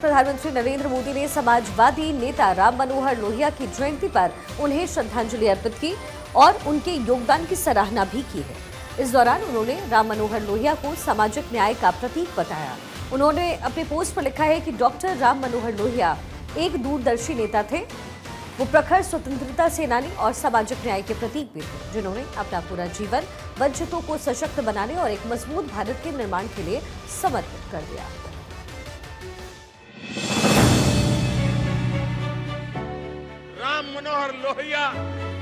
प्रधानमंत्री नरेंद्र मोदी ने समाजवादी नेता राम मनोहर लोहिया की जयंती पर उन्हें श्रद्धांजलि अर्पित की और उनके योगदान की सराहना भी की है। इस दौरान उन्होंने राम मनोहर लोहिया को सामाजिक न्याय का प्रतीक बताया। उन्होंने अपने पोस्ट पर लिखा है कि डॉक्टर राम मनोहर लोहिया एक दूरदर्शी नेता थे। वो प्रखर स्वतंत्रता सेनानी और सामाजिक न्याय के प्रतीक भी थे, जिन्होंने अपना पूरा जीवन वंचितों को सशक्त बनाने और एक मजबूत भारत के निर्माण के लिए समर्पित कर दिया। राम मनोहर लोहिया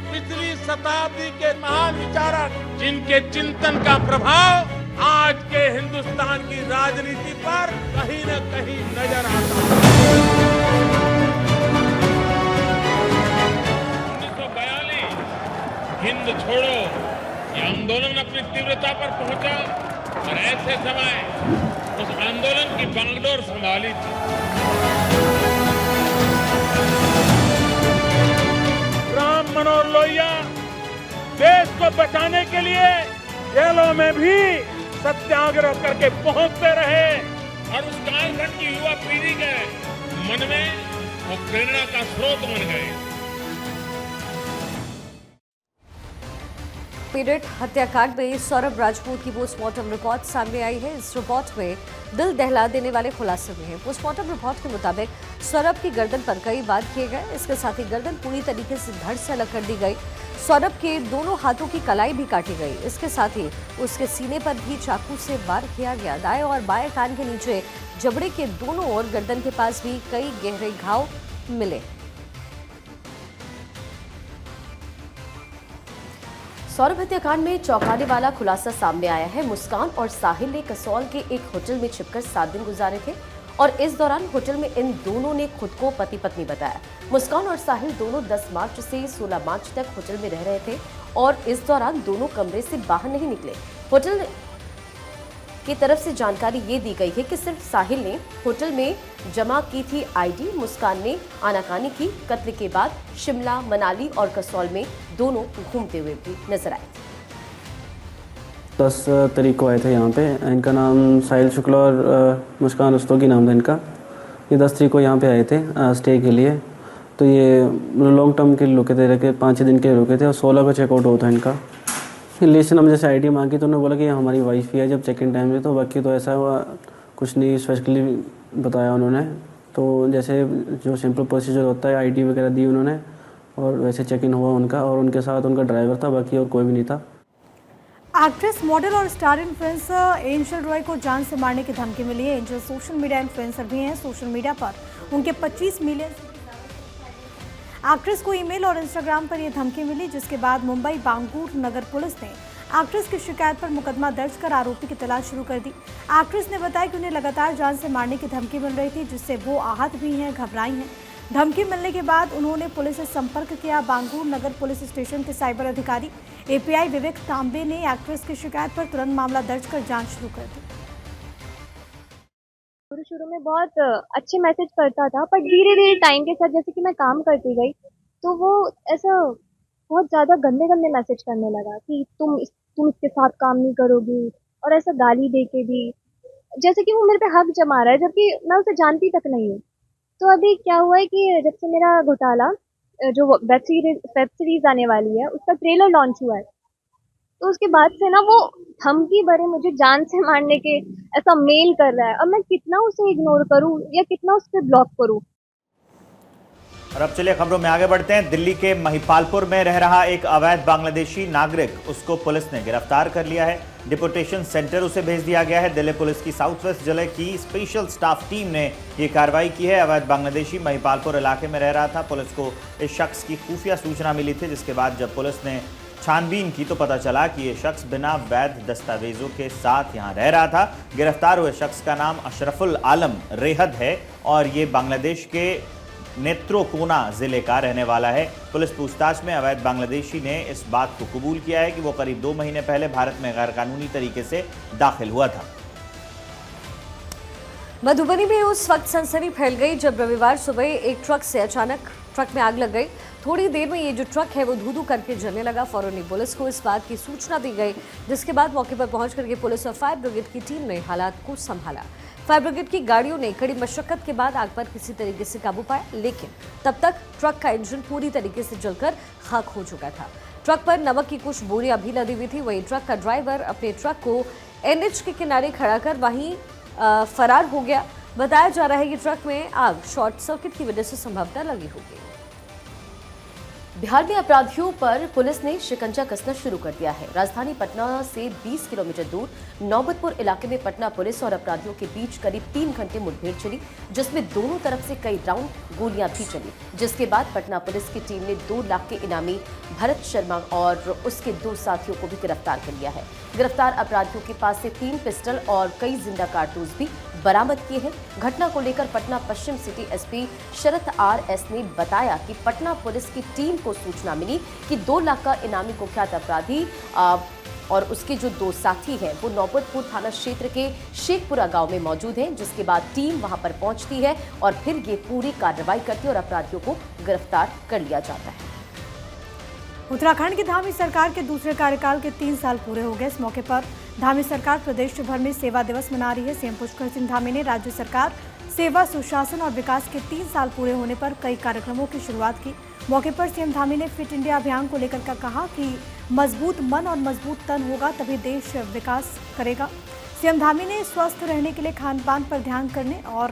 पिछली शताब्दी के महान विचारक, जिनके चिंतन का प्रभाव आज के हिंदुस्तान की राजनीति पर कहीं न कहीं नजर आता है। 1942 हिंद छोड़ो ये आंदोलन अपनी तीव्रता पर पहुंचा और ऐसे समय उस आंदोलन की बागडोर संभाली थी राम मनोहर लोहिया। देश को बचाने के लिए जेलों में भी सत्याग्रह करके पहुंचते रहे और उस कालखंड की युवा पीढ़ी के मन में वो प्रेरणा का स्रोत बन गए। पीड़ित हत्याकांड में सौरभ राजपूत की पोस्टमार्टम रिपोर्ट सामने आई है। इस रिपोर्ट में दिल दहला देने वाले खुलासे हुए हैं। पोस्टमार्टम रिपोर्ट के मुताबिक सौरभ की गर्दन पर कई वार किए गए। इसके साथ ही गर्दन पूरी तरीके से धड़ से अलग कर दी गई। सौरभ के दोनों हाथों की कलाई भी काटी गई। इसके साथ ही उसके सीने पर भी चाकू से वार किया गया। दाएं और बाएं कान के नीचे जबड़े के दोनों ओर गर्दन के पास भी कई गहरे घाव मिले। सौरभ हत्याकांड में चौंकाने वाला खुलासा सामने आया है। मुस्कान और साहिल ने कसौल के एक होटल में छिपकर 7 दिन गुजारे थे और इस दौरान होटल में इन दोनों ने खुद को पति पत्नी बताया। मुस्कान और साहिल दोनों 10 मार्च से 16 मार्च तक होटल में रह रहे थे और इस दौरान दोनों कमरे से बाहर नहीं निकले। होटल की तरफ से जानकारी ये दी गई है कि सिर्फ साहिल ने होटल में जमा की थी आईडी। मुस्कान ने आनाकानी की। कत्ल के बाद शिमला, मनाली और कसौल में दोनों घूमते हुए भी नजर आए। 10 तारीख को आए थे यहाँ पे। इनका नाम साहिल शुक्ला और मुस्कान रस्तोगी नाम था इनका। ये 10 तारीख को यहाँ पे आए थे स्टे के लिए। तो ये लॉन्ग टर्म के लिए रुके थे, 5-6 दिन के रुके थे और 16 को चेकआउट होता है इनका। रिलेशन हम जैसे आईडी मांगी तो उन्होंने बोला कि हमारी वाइफ ही है जब चेक इन टाइम में। तो बाकी तो ऐसा हुआ कुछ नहीं स्पेशली बताया उन्होंने। तो जैसे जो सिंपल प्रोसीजर होता है आईडी वगैरह दी उन्होंने और वैसे चेक इन हुआ उनका और उनके साथ उनका ड्राइवर था, बाकी और कोई भी नहीं था। एक्ट्रेस, मॉडल और स्टार इन्फ्लुएंसर एंजल रॉय को जान से मारने की धमकी मिली है। एंजल सोशल मीडिया इन्फ्लुएंसर भी हैं। सोशल मीडिया पर उनके 25 मिलियन एक्ट्रेस को ईमेल और इंस्टाग्राम पर यह धमकी मिली, जिसके बाद मुंबई बांगूर नगर पुलिस ने एक्ट्रेस की शिकायत पर मुकदमा दर्ज कर आरोपी की तलाश शुरू कर दी। एक्ट्रेस ने बताया कि उन्हें लगातार जान से मारने की धमकी मिल रही थी, जिससे वो आहत भी हैं, घबराई हैं। धमकी मिलने के बाद उन्होंने पुलिस से संपर्क किया। बांगूर नगर पुलिस स्टेशन के साइबर अधिकारी एपीआई विवेक तांबे ने एक्ट्रेस की शिकायत पर तुरंत मामला दर्ज कर जाँच शुरू कर दी। शुरू में बहुत अच्छे मैसेज करता था, पर धीरे धीरे टाइम के साथ जैसे कि मैं काम करती गई तो वो ऐसा बहुत ज़्यादा गंदे गंदे मैसेज करने लगा कि तुम इसके साथ काम नहीं करोगी और ऐसा गाली दे के भी, जैसे कि वो मेरे पे हक जमा रहा है जबकि मैं उसे जानती तक नहीं हूँ। तो अभी क्या हुआ है कि जब से मेरा घोटाला जो वेब सीरीज आने वाली है उसका ट्रेलर लॉन्च हुआ है, तो उसके बाद से ना वो धमकी भरे मुझे जान से मारने के ऐसा मेल कर रहा है। अब मैं कितना उसे इग्नोर करूं या कितना उससे ब्लॉक करूं। और अब चलिए खबरों में आगे बढ़ते हैं। दिल्ली के महिपालपुर में रह रहा एक अवैध बांग्लादेशी नागरिक, उसको पुलिस ने गिरफ्तार कर लिया है। डिपोटेशन सेंटर उसे भेज दिया गया है। दिल्ली पुलिस की साउथ वेस्ट जिले की स्पेशल स्टाफ टीम ने ये कार्रवाई की है। अवैध बांग्लादेशी महिपालपुर इलाके में रह रहा था। पुलिस को इस शख्स की खुफिया सूचना मिली थी, जिसके बाद जब पुलिस ने छानबीन की तो पता चला कि ये शख्स बिना वैध दस्तावेजों के साथ यहाँ रह रहा था। गिरफ्तार हुए शख्स का नाम अशरफुल आलम रेहद है और ये बांग्लादेश के नेत्रोकोना जिले का रहने वाला है। पुलिस पूछताछ में अवैध बांग्लादेशी ने इस बात को कबूल किया है कि वो करीब 2 महीने पहले भारत में गैरकानूनी तरीके से दाखिल हुआ था। मधुबनी में उस वक्त सनसनी फैल गई जब रविवार सुबह एक ट्रक से अचानक ट्रक में आग लग गई। थोड़ी देर में ये जो ट्रक है वो धू-धू करके जलने लगा। फौरन पुलिस को इस बात की सूचना दी गई, जिसके बाद मौके पर पहुंच करके पुलिस और फायर ब्रिगेड की टीम ने हालात को संभाला। फायर ब्रिगेड की गाड़ियों ने कड़ी मशक्कत के बाद आग पर किसी तरीके से काबू पाया, लेकिन तब तक ट्रक का इंजन पूरी तरीके से जलकर खाक हो चुका था। ट्रक पर नमक की कुछ बोरियां भी लदी हुई थी। वहीं ट्रक का ड्राइवर अपने ट्रक को एनएच के किनारे खड़ा कर वहीं फरार हो गया। बताया जा रहा है कि ट्रक में आग शॉर्ट सर्किट की वजह से संभवतः लगी होगी। बिहार में अपराधियों पर पुलिस ने शिकंजा कसना शुरू कर दिया है। राजधानी पटना से 20 किलोमीटर दूर नौबतपुर इलाके में पटना पुलिस और अपराधियों के बीच करीब 3 घंटे मुठभेड़ चली, जिसमें दोनों तरफ से कई राउंड गोलियां भी चली, जिसके बाद पटना पुलिस की टीम ने 2 लाख के इनामी भरत शर्मा और उसके 2 साथियों को भी गिरफ्तार कर लिया है। गिरफ्तार अपराधियों के पास से 3 पिस्टल और कई जिंदा कारतूस भी बरामद किए हैं। घटना को लेकर पटना पश्चिम सिटी एसपी शरद आर.एस. ने बताया कि पटना पुलिस की टीम को सूचना मिली कि 2 लाख का इनामी कुख्यात अपराधी और उसके जो 2 साथी हैं वो नौबतपुर थाना क्षेत्र के शेखपुरा गांव में मौजूद हैं, जिसके बाद टीम वहां पर पहुंचती है और फिर ये पूरी कार्रवाई करती है और अपराधियों को गिरफ्तार कर लिया जाता है। उत्तराखंड की धामी सरकार के दूसरे कार्यकाल के 3 साल पूरे हो गए। इस मौके पर धामी सरकार प्रदेश भर में सेवा दिवस मना रही है। सीएम पुष्कर सिंह धामी ने राज्य सरकार सेवा, सुशासन और विकास के 3 साल पूरे होने पर कई कार्यक्रमों की शुरुआत की। मौके पर सीएम धामी ने फिट इंडिया अभियान को लेकर कहा कि मजबूत मन और मजबूत तन होगा तभी देश विकास करेगा। सीएम धामी ने स्वस्थ रहने के लिए खान पान पर ध्यान करने और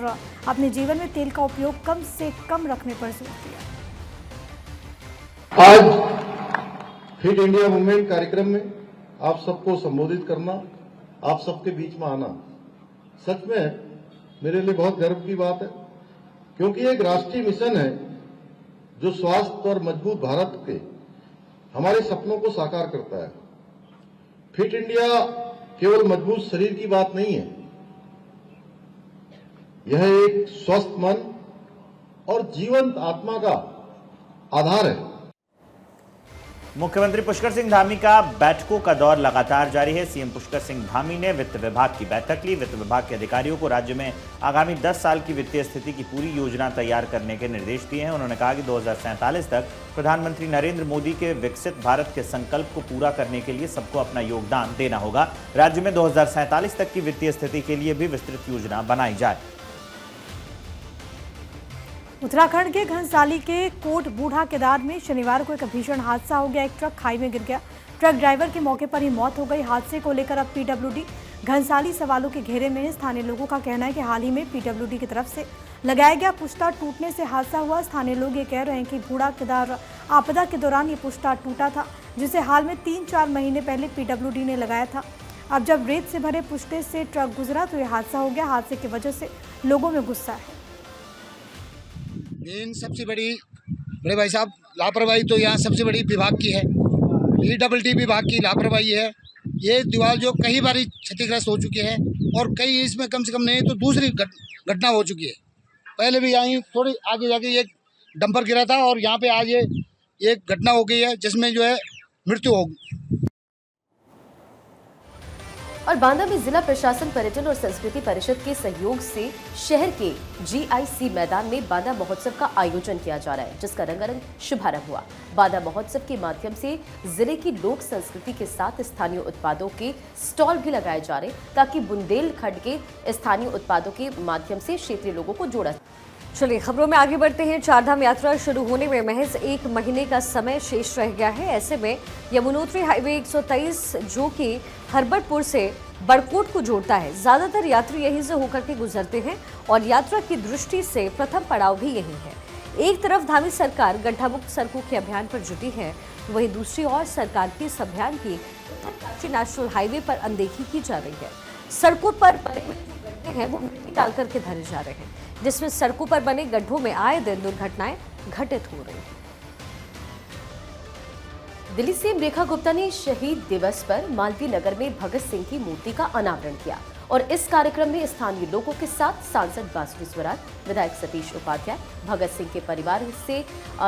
अपने जीवन में तेल का उपयोग कम से कम रखने पर जोर दिया। आज फिट इंडिया मूवमेंट कार्यक्रम में आप सबको संबोधित करना, आप सबके बीच में आना सच में मेरे लिए बहुत गर्व की बात है, क्योंकि एक राष्ट्रीय मिशन है जो स्वास्थ्य और मजबूत भारत के हमारे सपनों को साकार करता है। फिट इंडिया केवल मजबूत शरीर की बात नहीं है, यह एक स्वस्थ मन और जीवंत आत्मा का आधार है। मुख्यमंत्री पुष्कर सिंह धामी का बैठकों का दौर लगातार जारी है। सीएम पुष्कर सिंह धामी ने वित्त विभाग की बैठक ली। वित्त विभाग के अधिकारियों को राज्य में आगामी 10 साल की वित्तीय स्थिति की पूरी योजना तैयार करने के निर्देश दिए हैं। उन्होंने कहा कि 2047 तक प्रधानमंत्री नरेंद्र मोदी के विकसित भारत के संकल्प को पूरा करने के लिए सबको अपना योगदान देना होगा। राज्य में 2047 तक की वित्तीय स्थिति के लिए भी विस्तृत योजना बनाई जाए। उत्तराखंड के घनसाली के कोट बूढ़ा केदार में शनिवार को एक भीषण हादसा हो गया। एक ट्रक खाई में गिर गया। ट्रक ड्राइवर की मौके पर ही मौत हो गई। हादसे को लेकर अब पीडब्ल्यूडी घनसाली सवालों के घेरे में है। स्थानीय लोगों का कहना है कि हाल ही में पीडब्ल्यूडी की तरफ से लगाया गया पुश्ता टूटने से हादसा हुआ। स्थानीय लोग ये कह रहे हैं कि बूढ़ा केदार आपदा के दौरान ये पुश्ता टूटा था, जिसे हाल में 3-4 महीने पहले पीडब्ल्यूडी ने लगाया था। अब जब रेत से भरे पुश्ते से ट्रक गुजरा तो ये हादसा हो गया। हादसे की वजह से लोगों में गुस्सा है। मेन सबसे बड़ी बड़े भाई साहब लापरवाही तो यहाँ सबसे बड़ी विभाग की है, पीडब्ल्यूडी विभाग की लापरवाही है। ये दीवार जो कई बार क्षतिग्रस्त हो चुकी है और कई इसमें कम से कम नहीं तो दूसरी घटना हो चुकी है। पहले भी यहाँ थोड़ी आगे जाके एक डंपर गिरा था और यहाँ पे आज ये एक घटना हो गई है जिसमें जो है मृत्यु हो गई। और बांदा में जिला प्रशासन, पर्यटन और संस्कृति परिषद के सहयोग से शहर के जीआईसी मैदान में बांदा महोत्सव का आयोजन किया जा रहा है, जिसका रंगारंग शुभारंभ हुआ। बांदा महोत्सव के माध्यम से जिले की लोक संस्कृति के साथ स्थानीय उत्पादों के स्टॉल भी लगाए जा रहे ताकि बुंदेलखंड के स्थानीय उत्पादों के माध्यम से क्षेत्रीय लोगों को जोड़ा। चलिए खबरों में आगे बढ़ते हैं। चारधाम यात्रा शुरू होने में महज 1 महीने का समय शेष रह गया है। ऐसे में यमुनोत्री हाईवे 123 जो कि हरबटपुर से बड़कोट को जोड़ता है, ज्यादातर यात्री यहीं से होकर के गुजरते हैं और यात्रा की दृष्टि से प्रथम पड़ाव भी यही है। एक तरफ धामी सरकार गड्ढा मुक्त सड़कों के अभियान पर जुटी है, वहीं दूसरी ओर सरकार के इस अभियान की नेशनल हाईवे पर अनदेखी की जा रही है। सड़कों पर गड्ढे हैं वो मिट्टी डाल करके भरे जा रहे हैं, जिसमें सड़कों पर बने गड्ढों में आए दिन दुर्घटनाएं घटित हो रही हैं। दिल्ली सीएम रेखा गुप्ता ने शहीद दिवस पर मालवीय नगर में भगत सिंह की मूर्ति का अनावरण किया और इस कार्यक्रम में स्थानीय लोगों के साथ सांसद बांसुरी स्वराज, विधायक सतीश उपाध्याय, भगत सिंह के परिवार से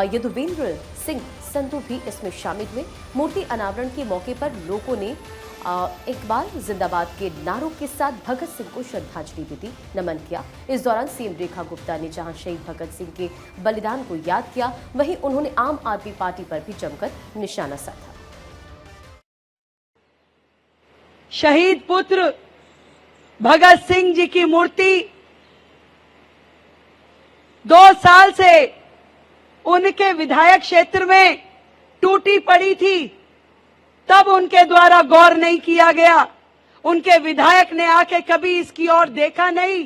यदुवेंद्र सिंह संधू भी इसमें शामिल हुए। मूर्ति अनावरण के मौके पर लोगों ने इकबाल जिंदाबाद के नारों के साथ भगत सिंह को श्रद्धांजलि भी दी, नमन किया। इस दौरान सीएम रेखा गुप्ता ने जहां शहीद भगत सिंह के बलिदान को याद किया, वहीं उन्होंने आम आदमी पार्टी पर भी जमकर निशाना साधा। शहीद पुत्र भगत सिंह जी की मूर्ति 2 साल से उनके विधायक क्षेत्र में टूटी पड़ी थी, तब उनके द्वारा गौर नहीं किया गया। उनके विधायक ने आके कभी इसकी ओर देखा नहीं।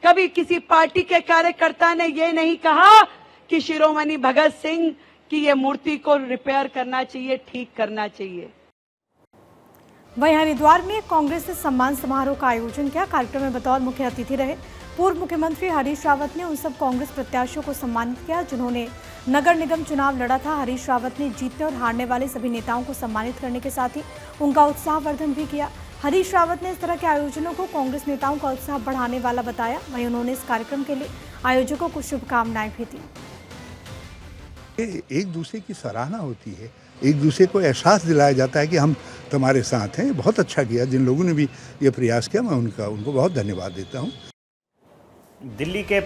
कभी किसी पार्टी के कार्यकर्ता ने ये नहीं कहा कि शिरोमणि भगत सिंह की ये मूर्ति को रिपेयर करना चाहिए, ठीक करना चाहिए। वहीं हरिद्वार में कांग्रेस ने सम्मान समारोह का आयोजन किया। कार्यक्रम में बतौर मुख्य अतिथि रहे पूर्व मुख्यमंत्री हरीश रावत ने उन सब कांग्रेस प्रत्याशियों को सम्मानित किया जिन्होंने नगर निगम चुनाव लड़ा था। हरीश रावत ने जीतने और हारने वाले सभी नेताओं को सम्मानित करने के साथ ही उनका उत्साहवर्धन भी किया। हरीश रावत ने इस तरह के आयोजनों को कांग्रेस नेताओं का उत्साह बढ़ाने वाला बताया। वहीं उन्होंने इस कार्यक्रम के लिए आयोजकों को शुभकामनाएं भी दी। एक दूसरे की सराहना होती है, एक दूसरे को एहसास दिलाया जाता है कि हम तुम्हारे साथ हैं। बहुत अच्छा किया जिन लोगों ने भी ये प्रयास किया, मैं उनको बहुत धन्यवाद देता हूँ। दिल्ली के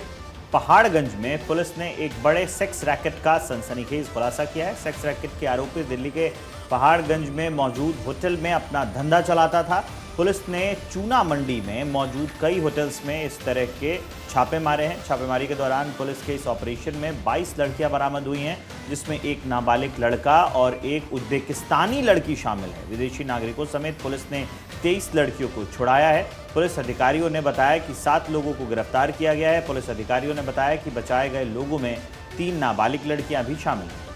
पहाड़गंज में पुलिस ने एक बड़े सेक्स रैकेट का सनसनीखेज खुलासा किया है। सेक्स रैकेट के आरोपी दिल्ली के पहाड़गंज में मौजूद होटल में अपना धंधा चलाता था। पुलिस ने चूना मंडी में मौजूद कई होटल्स में इस तरह के छापे मारे हैं। छापेमारी के दौरान पुलिस के इस ऑपरेशन में 22 लड़कियां बरामद हुई हैं, जिसमें एक नाबालिग लड़का और एक उज्बेकिस्तानी लड़की शामिल है। विदेशी नागरिकों समेत पुलिस ने 23 लड़कियों को छुड़ाया है। पुलिस अधिकारियों ने बताया कि 7 लोगों को गिरफ्तार किया गया है। पुलिस अधिकारियों ने बताया कि बचाए गए लोगों में 3 नाबालिग लड़कियां भी शामिल हैं।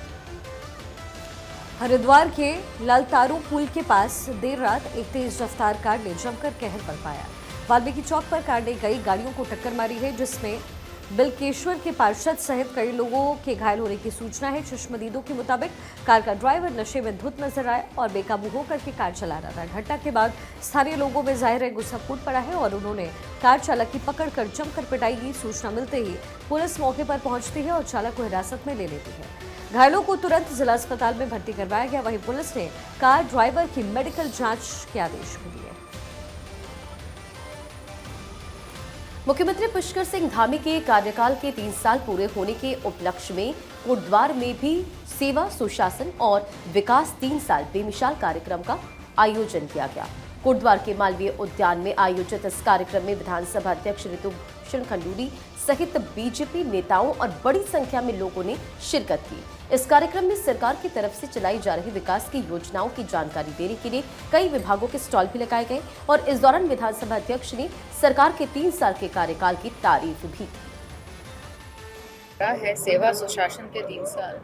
हरिद्वार के लालतारू पुल के पास देर रात एक तेज रफ्तार कार ने जमकर कहर बरपाया। वाल्मीकि चौक पर कार ने कई गाड़ियों को टक्कर मारी है, जिसमें बिलकेश्वर के पार्षद सहित कई लोगों के घायल होने की सूचना है। चश्मदीदों के मुताबिक कार का ड्राइवर नशे में धुत नजर आया और बेकाबू होकर के कार चला रहा था। घटना के बाद स्थानीय लोगों में जाहिर है गुस्सा फूट पड़ा है और उन्होंने कार चालक की पकड़कर जमकर पिटाई की। सूचना मिलते ही पुलिस मौके पर पहुंचती है और चालक को हिरासत में ले लेती है। घायलों को तुरंत जिला अस्पताल में भर्ती करवाया गया। वहीं पुलिस ने कार ड्राइवर की मेडिकल जांच के आदेश भी दिए। मुख्यमंत्री पुष्कर सिंह धामी के कार्यकाल के 3 साल पूरे होने के उपलक्ष्य में कोटद्वार में भी सेवा, सुशासन और विकास 3 साल बेमिसाल कार्यक्रम का आयोजन किया गया। कोटद्वार के मालवीय उद्यान में आयोजित इस कार्यक्रम में विधानसभा अध्यक्ष ऋतुभूषण खंडूरी सहित बीजेपी नेताओं और बड़ी संख्या में लोगों ने शिरकत की। इस कार्यक्रम में सरकार की तरफ से चलाई जा रही विकास की योजनाओं की जानकारी देने के लिए कई विभागों के स्टॉल भी लगाए गए और इस दौरान विधानसभा अध्यक्ष ने सरकार के 3 साल के कार्यकाल की तारीफ भी की। है सेवा सुशासन के 3 साल।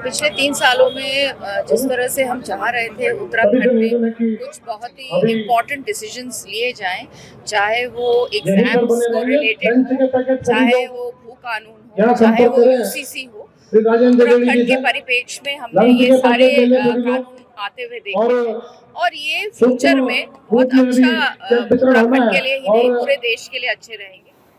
पिछले 3 सालों में जिस तरह से हम चाह रहे थे उत्तराखंड में कुछ बहुत ही इम्पोर्टेंट डिसीजंस लिए जाएं, चाहे वो एग्जाम्स को रिलेटेड हो, चाहे वो भू कानून हो, चाहे वो यूसीसी हो, उत्तराखंड के परिप्रेक्ष्य में हमने ये सारे कानून आते हुए देखे और ये फ्यूचर में बहुत अच्छा उत्तराखंड के लिए ही नहीं पूरे देश के लिए अच्छे रहेंगे।